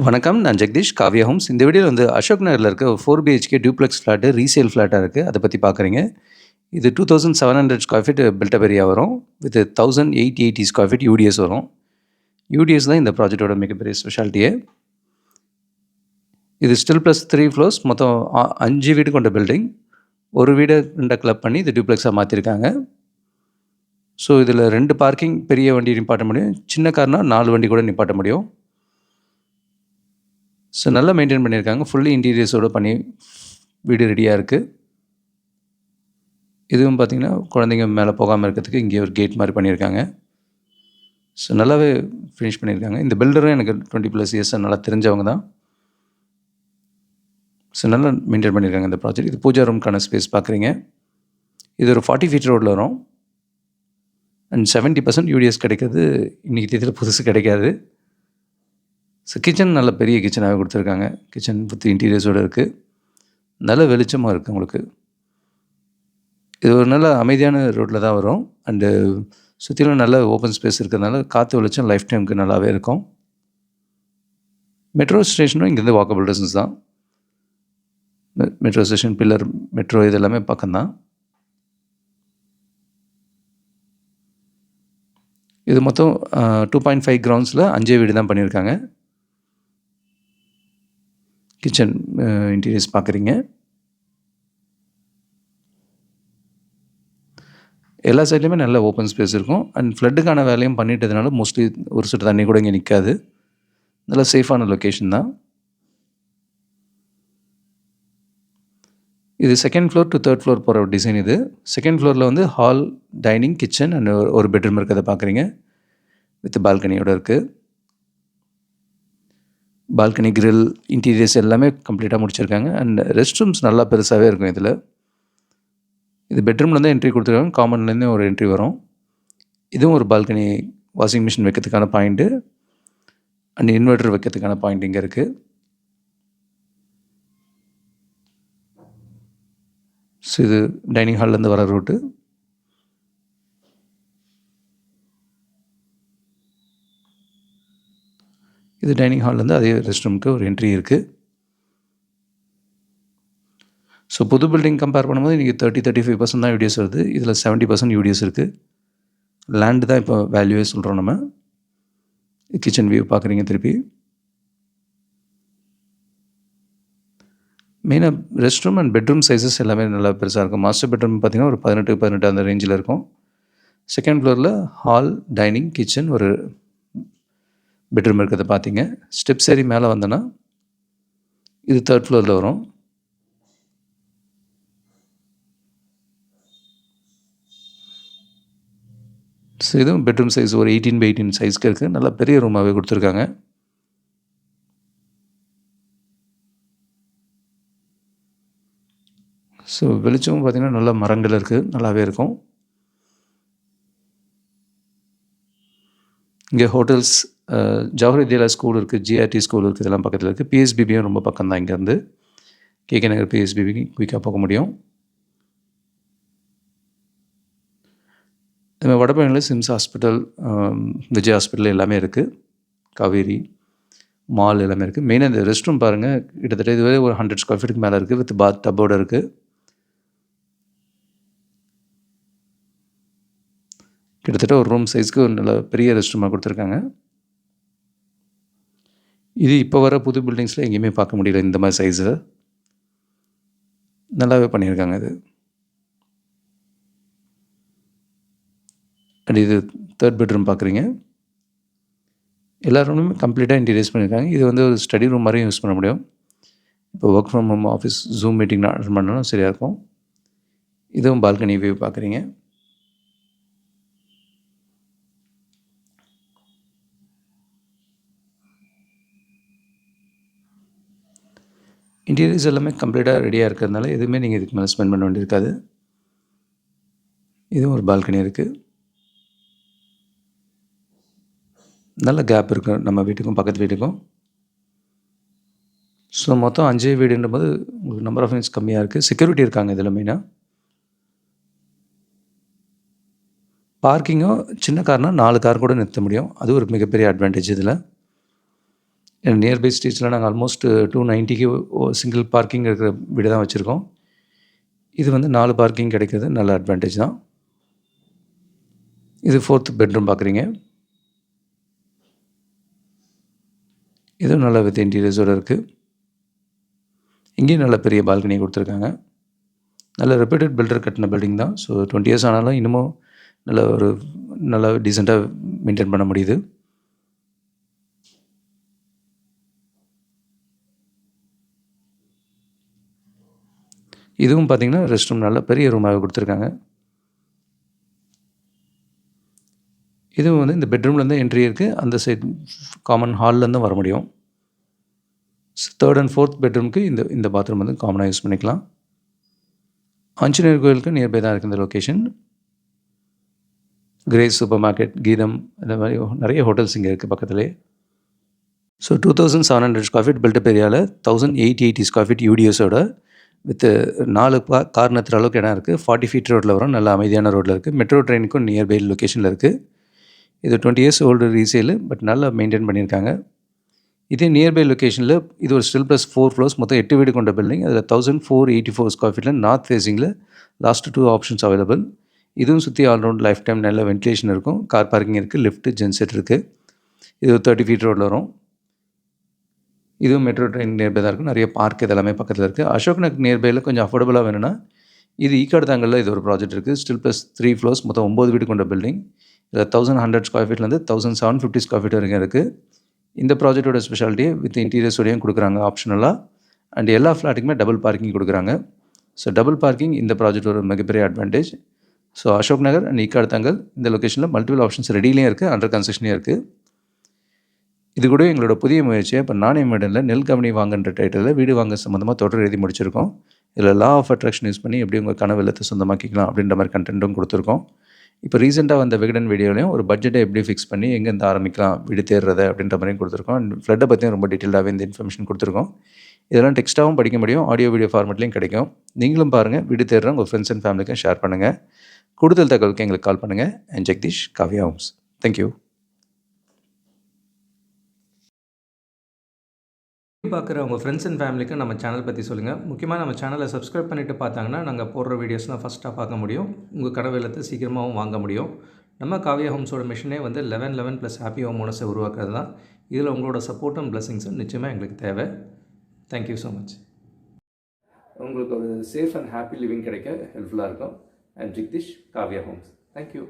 வணக்கம். நான் ஜெகதீஷ், காவ்யா ஹோம்ஸ். இந்த வீடியோல வந்து அசோக் நகர்ல இருக்க ஒரு 4 பிஹெச்கே டியூப்ளெக்ஸ் ஃபிளாட் ரீசேல் ஃபிளாட்டா இருக்கு. அத பத்தி பார்க்குறீங்க. இது 2700 square feet build up area வரும். வித் 1880 ஸ்கொயர் ஃபீட் யூடிஎஸ் வரும். யூடிஎஸ் தான் இந்த ப்ராஜெக்ட்டோட மிகப்பெரிய ஸ்பெஷாலிட்டியே. இது ஸ்டில் ப்ளஸ் 3 ஃப்ளோர்ஸ் மொத்தம் 5 வீடு கொண்ட பில்டிங். ஒரு வீட 2 கிளப் பண்ணி இது டியூப்ளெக்ஸா மாத்திருக்காங்க. ஸோ இதில 2 பார்க்கிங் பெரிய வண்டி நிப்பாட்ட முடியும். சின்ன கார்னா 4 வண்டி கூட நிப்பாட்ட முடியும். ஸோ நல்லா மெயின்டெயின் பண்ணியிருக்காங்க. ஃபுல்லி இன்டீரியர்ஸோட பண்ணி வீடு ரெடியா இருக்கு. இதுவும் பார்த்தீங்கன்னா, குழந்தைங்க மேலே போகாம இருக்கிறதுக்கு இங்கே ஒரு கேட் மாரி பண்ணியிருக்காங்க. ஸோ நல்லாவே ஃபினிஷ் பண்ணியிருக்காங்க. இந்த பில்டரும் எனக்கு 20+ இயர்ஸா நல்லா தெரிஞ்சவங்க தான். ஸோ நல்லா மெயின்டெயின் பண்ணியிருக்காங்க இந்த ப்ராஜெக்ட். இது பூஜா ரூம்க்கான ஸ்பேஸ் பார்க்குறீங்க. இது ஒரு 40 ஃபீட் ரோட்ல வரும். அண்ட் 70% யூடிஎஸ் கிடைக்கிறது இன்னைக்கு தேதியில புதுசு கிடைக்காது. ஸோ கிச்சன் நல்ல பெரிய கிச்சனாவே கொடுத்துருக்காங்க. கிச்சன் வித் இன்டீரியர்ஸோட இருக்கு. நல்ல வெளிச்சமா இருக்கு உங்களுக்கு. இது ஒரு நல்ல அமைதியான ரோட்ல தான் வரும். அண்டு சுற்றிலும் நல்ல ஓப்பன் ஸ்பேஸ் இருக்கிறதுனால காற்று வெளிச்சம் லைஃப் டைமுக்கு நல்லாவே இருக்கும். மெட்ரோ ஸ்டேஷனும் இங்கேருந்து வாக்கபிள் டிஸ்டன்ஸ் தான். மெட்ரோ ஸ்டேஷன், பில்லர், மெட்ரோ இது எல்லாமே பக்கம் தான். இது மொத்தம் 2.5 கிரவுண்ட்ஸில் 5 வீடு தான் பண்ணியிருக்காங்க. கிச்சன் இன்டீரியர்ஸ் பார்க்குறீங்க. எல்லா சைட்லையுமே நல்ல ஓப்பன் ஸ்பேஸ் இருக்கும். அண்ட் ஃப்ளட்டுக்கான வேலையும் பண்ணிட்டதுனால மோஸ்ட்லி ஒரு சொட்டு தண்ணி கூட இங்கே நிற்காது. நல்ல சேஃபான லொக்கேஷன் தான். இது 2nd floor to 3rd floor போகிற ஒரு டிசைன் இது. 2nd ஃப்ளோரில் வந்து ஹால், டைனிங், கிச்சன் அண்ட் ஒரு பெட்ரூம் இருக்கிறத பார்க்குறீங்க. வித் பால்கனியோட இருக்குது. பால்கனி, கிரில், இன்டீரியர்ஸ் எல்லாமே கம்ப்ளீட்டாக முடிச்சிருக்காங்க. அண்ட் ரெஸ்ட் ரூம்ஸ் நல்லா பெருசாகவே இருக்கும் இதில். இது பெட்ரூம்லேருந்து என்ட்ரி கொடுத்துருக்காங்க. காமன்லேருந்து ஒரு என்ட்ரி வரும். இதுவும் ஒரு பால்கனி, வாஷிங் மிஷின் வைக்கிறதுக்கான பாயிண்ட்டு அண்ட் இன்வெர்ட்டர் வைக்கிறதுக்கான பாயிண்ட் இங்கே இருக்குது. ஸோ இது டைனிங் ஹால்லேருந்து வர ரூட்டு. இது டைனிங் ஹால்லேருந்து அதே ரெஸ்ட் ரூமுக்கு ஒரு என்ட்ரி இருக்குது. ஸோ புது பில்டிங் கம்பேர் பண்ணும்போது இன்றைக்கி 30-35% தான் யூடிஎஸ் வருது. இதில் 70% யூடிஎஸ் இருக்குது. லேண்டு தான் இப்போ வேல்யூவே சொல்கிறோம் நம்ம. கிச்சன் வியூ பார்க்குறீங்க திருப்பி. மெயினாக rest room and bedroom sizes எல்லாமே நல்லா பெருசாக இருக்கும். மாஸ்டர் பெட்ரூம் பார்த்திங்கன்னா ஒரு 18 அந்த ரேஞ்சில் இருக்கும். 2nd ஃப்ளோரில் ஹால், டைனிங், கிச்சன், ஒரு பெட்ரூம் இருக்கிறத பார்த்தீங்க. ஸ்டெப்ஸ் ஏறி மேலே வந்தோன்னா இது 3rd ஃப்ளோரில் வரும். ஸோ இதுவும் பெட்ரூம் சைஸ் ஒரு 18x18 சைஸ்க்கு இருக்குது. நல்லா பெரிய ரூமாகவே கொடுத்துருக்காங்க. ஸோ வெளிச்சமும் பார்த்திங்கன்னா நல்லா மரங்கள் இருக்குது, நல்லாவே இருக்கும். இங்கே ஹோட்டல்ஸ், ஜவஹர் வித்யாலயா ஸ்கூல் இருக்குது, ஜிஆர்டி ஸ்கூல் இருக்குது, இதெல்லாம் பக்கத்தில் இருக்குது. பிஎஸ்பிபியும் ரொம்ப பக்கம் தான் இங்கேருந்து. கேகே நகர் பிஎஸ்பிபிக்கு குயிக்காக போக முடியும். இதுமாதிரி வடபழனியில் சிம்ஸ் ஹாஸ்பிட்டல், விஜய் ஹாஸ்பிட்டல் எல்லாமே இருக்குது. காவேரி மால் எல்லாமே இருக்குது. மெயினாக இந்த ரெஸ்ட் ரூம் பாருங்கள், கிட்டத்தட்ட இதுவே ஒரு 100 ஸ்கொயர் ஃபீட்டுக்கு மேலே இருக்குது. வித் பாத் டப்போடு இருக்குது. கிட்டத்தட்ட ஒரு ரூம் சைஸ்க்கு ஒரு நல்ல பெரிய ரெஸ்ட் ரூமாக கொடுத்துருக்காங்க. இது இப்போ வர புது பில்டிங்ஸில் எங்கேயுமே பார்க்க முடியல இந்த மாதிரி சைஸில். நல்லாவே பண்ணியிருக்காங்க இது. அண்ட் இது 3rd பெட்ரூம் பார்க்குறீங்க. எல்லா ரூமுமே கம்ப்ளீட்டாக இன்டீரியர்ஸ் பண்ணியிருக்காங்க. இது வந்து ஒரு ஸ்டடி ரூம் மாதிரியும் யூஸ் பண்ண முடியும். இப்போ work from home, office, zoom meeting attend பண்ணணும் சரியாக இருக்கும். இதுவும் பால்கனி வியூ பார்க்குறீங்க. இன்டீரியர்ஸ் எல்லாமே கம்ப்ளீட்டாக ரெடியாக இருக்கிறதுனால எதுவுமே நீங்கள் இதுக்கு மேலே ஸ்பெண்ட் பண்ண வேண்டியிருக்காது. இதுவும் ஒரு பால்கனி இருக்குது. நல்ல கேப் இருக்குது நம்ம வீட்டுக்கும் பக்கத்து வீட்டுக்கும். ஸோ மொத்தம் 5 வீடுன்றும்போது உங்களுக்கு நம்பர் ஆஃப் யூனிட்ஸ் கம்மியாக இருக்குது. செக்யூரிட்டி இருக்காங்க இதில் மெயினாக. பார்க்கிங்கும் சின்ன கார்னால் 4 கார் கூட நிறுத்த முடியும். அது ஒரு மிகப்பெரிய அட்வான்டேஜ் இதில். நியர்பை ஸ்ட்ரீட்ஸில் நாங்கள் ஆல்மோஸ்ட் 290க்கு சிங்கிள் பார்க்கிங் இருக்கிற வீடு தான் வச்சுருக்கோம். இது வந்து 4 பார்க்கிங் கிடைக்கிறது நல்ல அட்வான்டேஜ் தான். இது 4th பெட்ரூம் பார்க்குறீங்க. இதுவும் நல்ல வித் இன்டீரியர்ஸோடு இருக்குது. இங்கேயும் நல்ல பெரிய பால்கனி கொடுத்துருக்காங்க. நல்ல ரெப்யூட்டட் பில்டர் கட்டின பில்டிங் தான். ஸோ 20 இயர்ஸ் ஆனாலும் இன்னமும் நல்ல டீசெண்டாக மெயின்டைன் பண்ண முடியுது. இதுவும் பார்த்திங்கன்னா ரெஸ்ட் ரூம் நல்ல பெரிய ரூமாக கொடுத்துருக்காங்க. இதுவும் வந்து இந்த பெட்ரூம்லேருந்து என்ட்ரி இருக்குது. அந்த சைட் காமன் ஹால்லேருந்து வர முடியும். 3rd and 4th பெட்ரூமுக்கு இந்த பாத்ரூம் வந்து காமனாக யூஸ் பண்ணிக்கலாம். ஆஞ்சநேயர் கோயிலுக்கு நியர்பை தான் இருக்குது இந்த லொக்கேஷன். கிரேஸ் சூப்பர் மார்க்கெட், கீதம், இந்த மாதிரி நிறைய ஹோட்டல்ஸ் இங்கே இருக்குது பக்கத்துலேயே. ஸோ 2700 ஸ்கொயர் ஃபீட் பில்டப் ஏரியாவில் 1880 ஸ்கொயர் ஃபீட் யூடிஎஸோட வித் 4 கார் நிறுத்துற அளவுக்கு இடம் இருக்குது. 40 ஃபீட் ரோட்டில் வரும். நல்ல அமைதியான ரோட்டில் இருக்குது. மெட்ரோ ட்ரெயினுக்கும் நியர்பை லொக்கேஷனில் இருக்குது. இது 20 இயர்ஸ் ஓல்டு ரீசேலு, பட் நல்லா மெயின்டைன் பண்ணியிருக்காங்க. இதே நியர்பை லொக்கேஷனில் இது ஒரு ஸ்டில் ப்ளஸ் 4 ஃப்ளோர்ஸ், மொத்தம் 8 வீடு கொண்ட பில்டிங். அதில் 1484 ஸ்கொயர் ஃபீட்டில் நார்த் ஃபேஸிங்கில் லாஸ்ட் 2 ஆப்ஷன்ஸ் அவைலபிள். இதுவும் சுற்றி ஆல்ரவுண்ட் லைஃப் டைம் நல்ல வென்டிலேஷன் இருக்கும். கார் பார்க்கிங் இருக்குது, லிஃப்ட்டு, ஜென்செட் இருக்குது. இது 30 ஃபீட் ரோட்டில் வரும். இதுவும் மெட்ரோ ட்ரெயின் நியர்பை தான் இருக்கும். நிறைய பார்க் இதெல்லாமே பக்கத்தில் இருக்குது. அசோக் நகர் நியர்பையில் கொஞ்சம் அஃபோர்டபுளாக வேணும்னா இது ஈக்காடுதாங்கலில் இது ஒரு ப்ராஜெக்ட் இருக்குது. ஸ்டில் ப்ளஸ் 3 ஃப்ளோர்ஸ், மொத்தம் 9 வீடு கொண்ட பில்டிங். இதில் 1100 ஸ்கொயர் ஃபீட்லேருந்து 1750 ஸ்கொயர் ஃபீட் வரைக்கும் இருக்குது. இந்த ப்ராஜெக்டோட ஸ்பெஷாலிட்டி வித் இன்டீரியர்ஸோடையும் கொடுக்குறாங்க ஆப்ஷனலாக. அண்ட் எல்லா ஃப்ளாட்டுக்குமே டபுள் பார்க்கிங் கொடுக்குறாங்க. ஸோ டபுள் பார்க்கிங் இந்த ப்ராஜெக்ட் ஒரு மிகப்பெரிய advantage. So Ashok Nagar and Ekkaduthangal இந்த லொக்கேஷனில் மல்டிபிள் ஆப்ஷன்ஸ் ரெடிலையும் இருக்குது, அண்டர் கன்ஸ்ட்ரக்ஷன்லையும் இருக்குது. இது கூட எங்களோட புதிய முயற்சியை இப்போ நானே மேடனில் நெல் கம்பெனி வாங்குன்ற டைட்டிலில் வீடு வாங்க சம்மந்தமாக தொடர் எழுதி முடிச்சிருக்கோம். இதில் லா ஆஃப் அட்ராக்ஷன் யூஸ் பண்ணி எப்படி உங்கள் கனவு இல்லத்தை சொந்தமாக்கிக்கலாம் அப்படின்ற மாதிரி கண்டென்ட்டும் கொடுத்துருக்கோம். இப்போ ரீசெண்டாக வந்த விகடன் வீடியோலையும் ஒரு பட்ஜெட்டை எப்படி ஃபிக்ஸ் பண்ணி எங்கேருந்து ஆரம்பிக்கலாம் வீடு தேடுறதை அப்படின்ற மாதிரியும் கொடுத்துருக்கோம். அண்ட் ஃப்ளட்டை பற்றியும் ரொம்ப டீட்டெயிலாகவே இந்த இன்ஃபர்மேஷன் கொடுத்துருக்கோம். இதெல்லாம் டெக்ஸ்ட்டாகவும் படிக்க முடியும், ஆடியோ வீடியோ ஃபார்மெட்லேயும் கிடைக்கும். நீங்களும் பாருங்கள், வீடு தேடுற உங்கள் ஃப்ரெண்ட்ஸ் அண்ட் ஃபேமிலிக்கும் ஷேர் பண்ணுங்கள். கூடுதல் தகவலுக்கு எங்களுக்கு கால் பண்ணுங்கள். And Jagadish, Kavya homes. Thank you. பார்க்குற உங்கள் ஃப்ரெண்ட்ஸ் அண்ட் ஃபேமிலிக்கு நம்ம சேனல் பற்றி சொல்லுங்கள். முக்கியமாக நம்ம சேனலை சப்ஸ்கிரைப் பண்ணிவிட்டு பார்த்தாங்கன்னா நாங்கள் போடுற வீடியோஸ்லாம் ஃபஸ்ட்டாக பார்க்க முடியும். உங்கள் கனவு இல்லத்தை சீக்கிரமாகவும் வாங்க முடியும். நம்ம காவ்யா ஹோம்ஸோட மிஷனே வந்து 11 + ஹாப்பி ஹோம் ஓனர்ஸை உருவாக்குறது தான். இதில் உங்களோட சப்போர்ட்டும் பிளஸிங்ஸும் நிச்சயமாக எங்களுக்கு தேவை. Thank you so much. உங்களுக்கு ஒரு சேஃப் அண்ட் ஹாப்பி லிவிங் கிடைக்க ஹெல்ப்ஃபுல்லாக இருக்கும். And Jagadish, Kavya homes. Thank you.